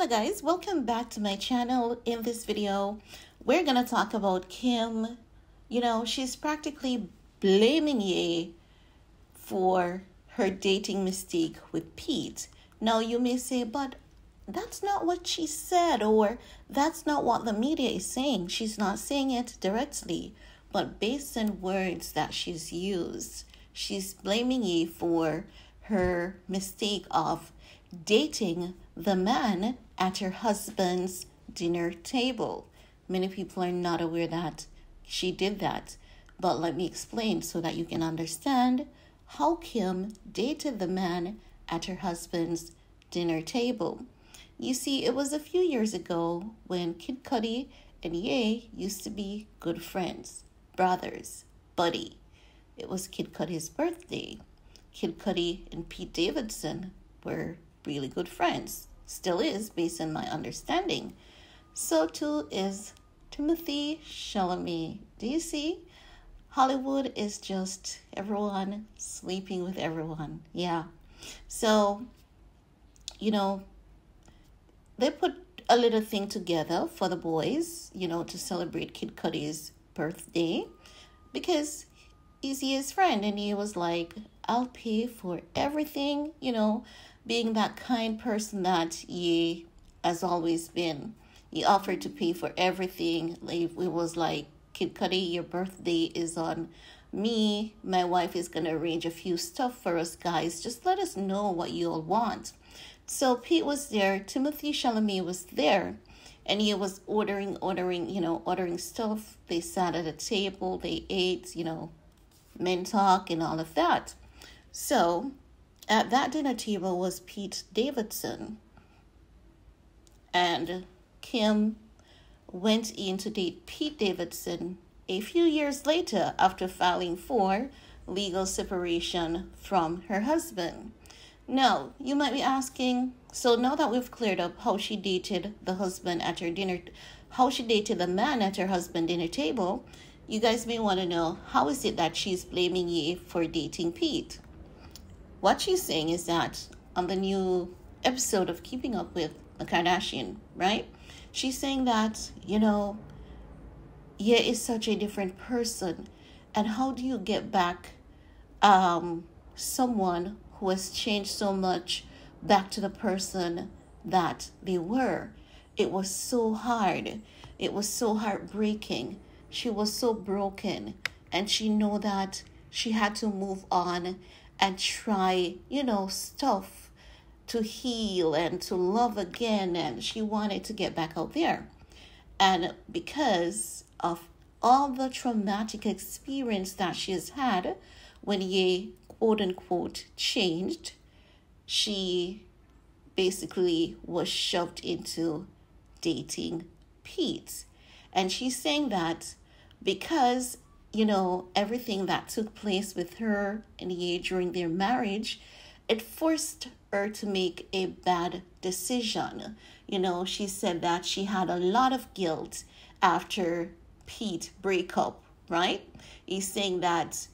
Hello guys, welcome back to my channel. In this video, we're gonna talk about Kim. She's practically blaming Ye for her dating mistake with Pete. Now you may say, but that's not what she said, or that's not what the media is saying. She's not saying it directly, but based on words that she's used, she's blaming Ye for her mistake of dating the man at her husband's dinner table. Many people are not aware that she did that, but let me explain so that you can understand how Kim dated the man at her husband's dinner table. You see, it was a few years ago when Kid Cudi and Ye used to be good friends, brothers, buddy. It was Kid Cudi's birthday. Kid Cudi and Pete Davidson were really good friends. Still is, based on my understanding. So too is Timothy Chalamet. Do you see? Hollywood is just everyone sleeping with everyone. Yeah. So, they put a little thing together for the boys, to celebrate Kid Cudi's birthday because he's his friend. And he was like, I'll pay for everything, being that kind person that he has always been. He offered to pay for everything. It was like, Kid Cudi, your birthday is on me. My wife is going to arrange a few stuff for us guys. Just let us know what you all want. So Pete was there. Timothy Chalamet was there. And he was ordering stuff. They sat at a table. They ate, men talk and all of that. So at that dinner table was Pete Davidson. And Kim went in to date Pete Davidson a few years later after filing for legal separation from her husband. Now, you might be asking, so now that we've cleared up how she dated the husband at her dinner, how she dated the man at her husband dinner table, you guys may want to know, how is it that she's blaming Ye for dating Pete? What she's saying is that on the new episode of Keeping Up with the Kardashian, right? She's saying that, Ye is such a different person. And how do you get back someone who has changed so much back to the person that they were? It was so hard. It was so heartbreaking. She was so broken. And she knew that she had to move on and try, stuff to heal and to love again. And she wanted to get back out there. And because of all the traumatic experience that she has had when Ye, quote unquote, changed, she basically was shoved into dating Pete. And she's saying that because everything that took place with her and Ye during their marriage, it forced her to make a bad decision. She said that she had a lot of guilt after Pete breakup, right? He's saying that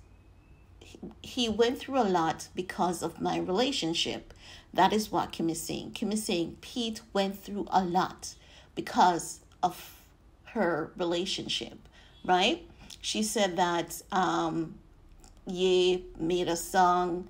he went through a lot because of my relationship. That is what Kim is saying. Kim is saying Pete went through a lot because of her relationship, right? She said that Ye made a song,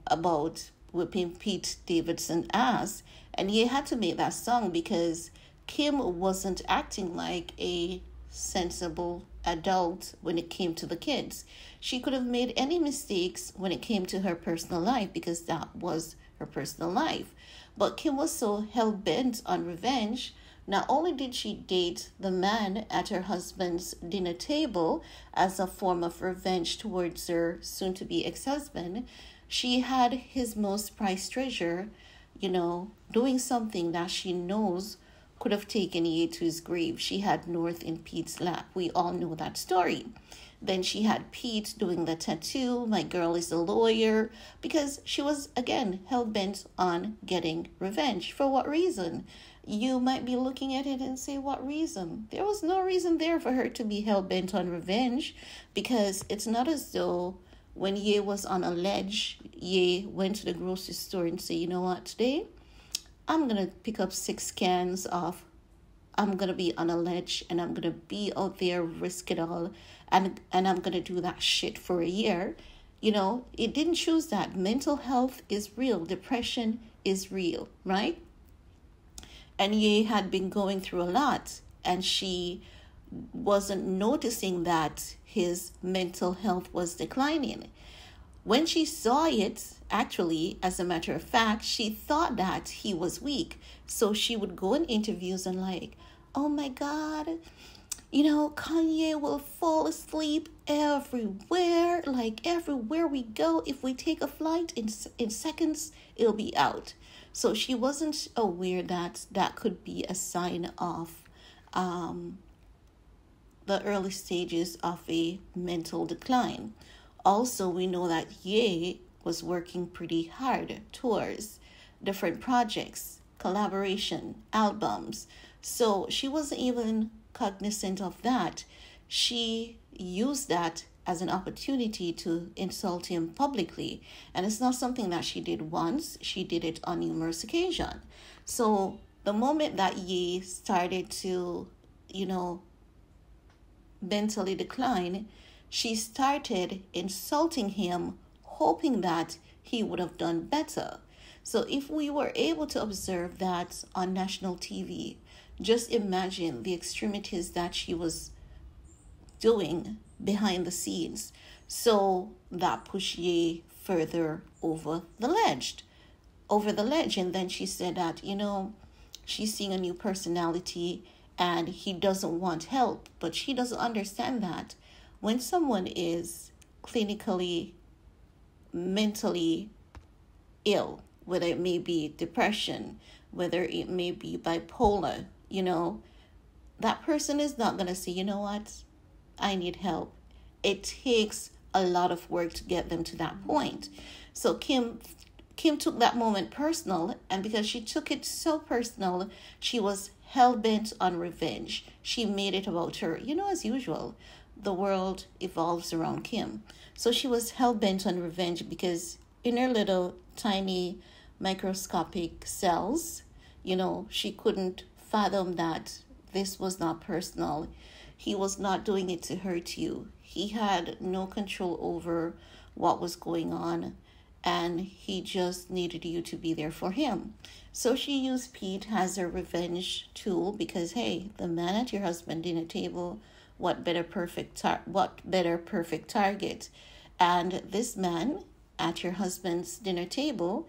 about whipping Pete Davidson ass. And Ye had to make that song because Kim wasn't acting like a sensible adult when it came to the kids. She could have made any mistakes when it came to her personal life because that was her personal life. But Kim was so hell-bent on revenge. Not only did she date the man at her husband's dinner table as a form of revenge towards her soon-to-be ex-husband, she had his most prized treasure, doing something that she knows could have taken Ye to his grave. She had North in Pete's lap. We all know that story. Then she had Pete doing the tattoo, my girl is a lawyer, because she was, again, hell-bent on getting revenge. For what reason? You might be looking at it and say, what reason? There was no reason there for her to be hell-bent on revenge, because it's not as though when Ye was on a ledge, Ye went to the grocery store and said, you know what, today I'm going to pick up 6 cans of, I'm going to be on a ledge and I'm going to be out there, risk it all. And I'm going to do that shit for a year. It didn't choose that. Mental health is real. Depression is real, right? And Ye had been going through a lot, and she wasn't noticing that his mental health was declining. When she saw it, actually, as a matter of fact, she thought that he was weak. So she would go in interviews and like, oh my God, Kanye will fall asleep everywhere. Like everywhere we go, if we take a flight in seconds, it'll be out. So she wasn't aware that that could be a sign of the early stages of a mental decline. Also, we know that Ye was working pretty hard towards different projects, collaboration, albums. So she wasn't even cognizant of that. She used that as an opportunity to insult him publicly. And it's not something that she did once. She did it on numerous occasions. So the moment that Ye started to, mentally decline, she started insulting him, hoping that he would have done better. So if we were able to observe that on national TV, just imagine the extremities that she was doing behind the scenes. So that pushed Ye further over the ledge. And then she said that, she's seeing a new personality and he doesn't want help. But she doesn't understand that when someone is clinically, mentally ill, whether it may be depression, whether it may be bipolar, that person is not going to say, you know what, I need help. It takes a lot of work to get them to that point. So Kim took that moment personal, and because she took it so personal, she was hell-bent on revenge. She made it about her. As usual, the world evolves around Kim. So she was hell-bent on revenge because in her little tiny microscopic cells, she couldn't fathom that this was not personal. He was not doing it to hurt you. He had no control over what was going on, and he just needed you to be there for him. So she used Pete as her revenge tool because, hey, the man at your husband's dinner table, what better perfect target? And this man at your husband's dinner table,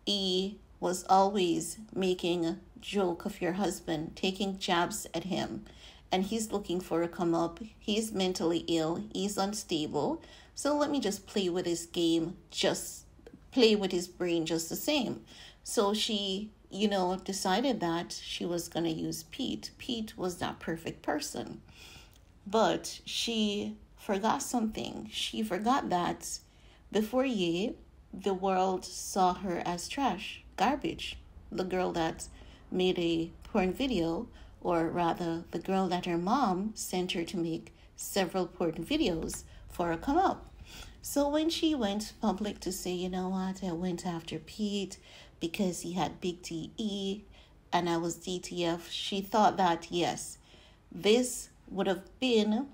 he was always making a joke of your husband, taking jabs at him, and he's looking for a come up. He's mentally ill. He's unstable. So let me just play with his game, just play with his brain just the same. So she, decided that she was going to use Pete. Pete was that perfect person. But she forgot something. She forgot that before Ye, the world saw her as trash, garbage. The girl that made a porn video, or rather the girl that her mom sent her to make several porn videos for a come up. So when she went public to say, you know what, I went after Pete because he had big DE and I was DTF, she thought that, yes, this would have been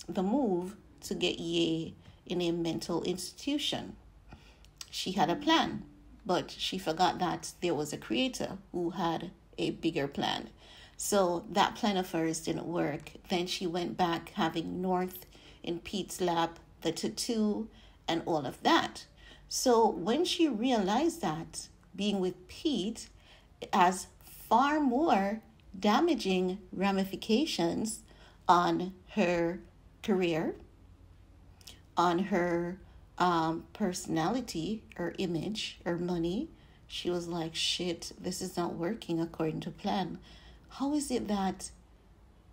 the move to get Ye in a mental institution. She had a plan, but she forgot that there was a creator who had a bigger plan. So that plan of hers didn't work. Then she went back having North in Pete's lap, the tattoo, and all of that. So when she realized that being with Pete has far more damaging ramifications on her career, on her personality, her image, her money, she was like, shit, this is not working according to plan. How is it that,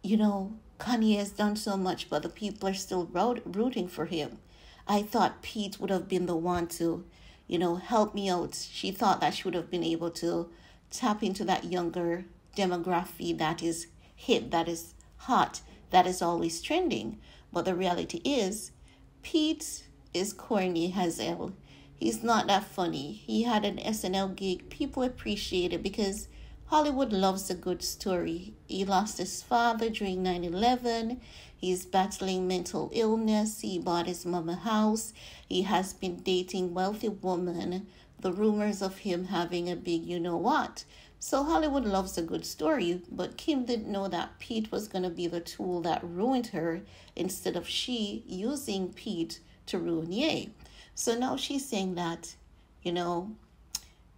Kanye has done so much, but the people are still rooting for him? I thought Pete would have been the one to, help me out. She thought that she would have been able to tap into that younger demography that is hip, that is hot, that is always trending. But the reality is, Pete is corny as hell. He's not that funny. He had an SNL gig. People appreciate it because Hollywood loves a good story. He lost his father during 9/11. He's battling mental illness. He bought his mom a house. He has been dating wealthy women. The rumors of him having a big you know what. So Hollywood loves a good story, but Kim didn't know that Pete was going to be the tool that ruined her instead of she using Pete to ruin Ye. So now she's saying that, you know,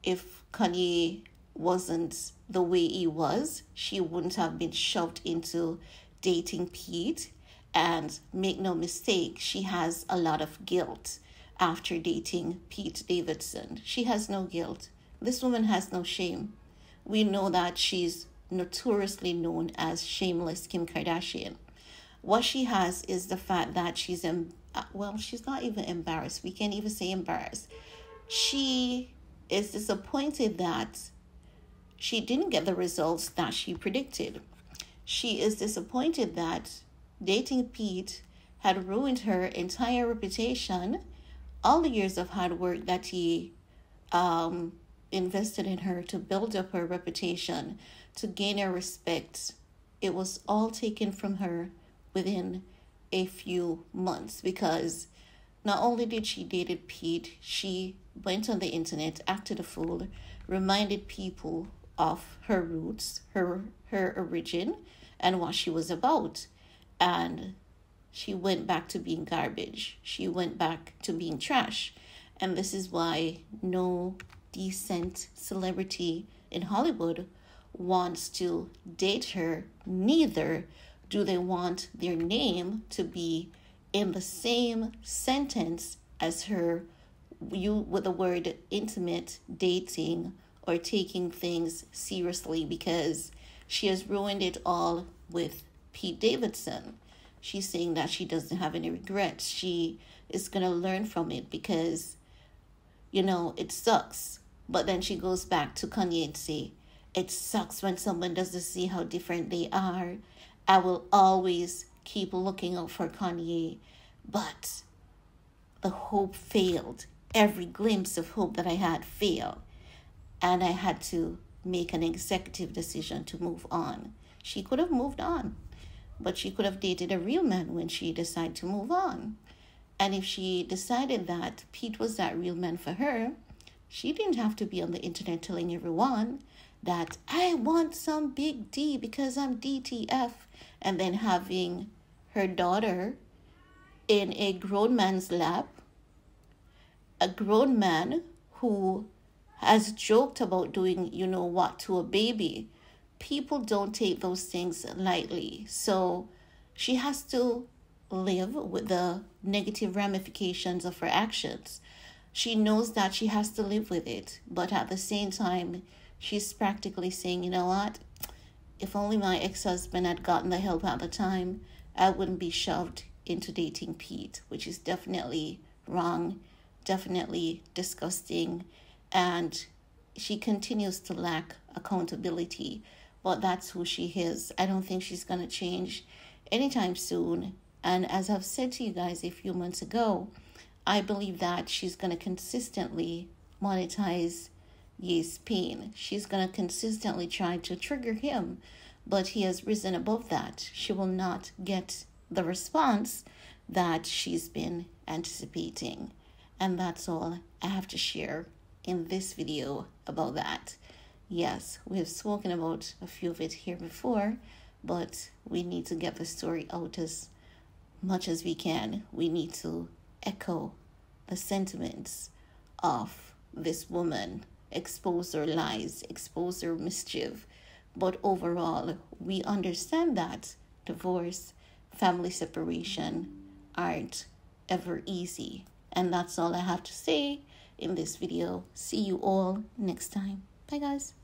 if Kanye wasn't the way he was, she wouldn't have been shoved into dating Pete. And make no mistake, she has a lot of guilt after dating Pete Davidson. She has no guilt. This woman has no shame. We know that she's notoriously known as Shameless Kim Kardashian. What she has is the fact that she's not even embarrassed. We can't even say embarrassed. She is disappointed that she didn't get the results that she predicted. She is disappointed that dating Pete had ruined her entire reputation, all the years of hard work that he invested in her to build up her reputation, to gain her respect. It was all taken from her within a few months because not only did she dated Pete, she went on the internet, acted a fool, reminded people of her roots, her origin, and what she was about. And she went back to being garbage. She went back to being trash. And this is why no decent celebrity in Hollywood wants to date her. Neither do they want their name to be in the same sentence as her, with the word intimate, dating, or taking things seriously, because she has ruined it all with Pete Davidson. She's saying that she doesn't have any regrets. She is going to learn from it because, it sucks. But then she goes back to Kanye and say, it sucks when someone doesn't see how different they are. I will always keep looking out for Kanye. But the hope failed. Every glimpse of hope that I had failed. And I had to make an executive decision to move on. She could have moved on. But she could have dated a real man when she decided to move on. And if she decided that Pete was that real man for her, she didn't have to be on the internet telling everyone that I want some big D because I'm DTF, and then having her daughter in a grown man's lap, a grown man who has joked about doing what to a baby. People don't take those things lightly. So she has to live with the negative ramifications of her actions. She knows that she has to live with it. But at the same time, she's practically saying, you know what? If only my ex-husband had gotten the help at the time, I wouldn't be shoved into dating Pete, which is definitely wrong, definitely disgusting. And she continues to lack accountability. But that's who she is. I don't think she's going to change anytime soon. And as I've said to you guys a few months ago, I believe that she's going to consistently monetize Ye's pain. She's going to consistently try to trigger him, but he has risen above that. She will not get the response that she's been anticipating. And that's all I have to share in this video about that. Yes, we have spoken about a few of it here before, but we need to get the story out as much as we can. We need to echo the sentiments of this woman, expose her lies, expose her mischief. But overall, we understand that divorce, family separation aren't ever easy. And that's all I have to say in this video. See you all next time. Bye, guys.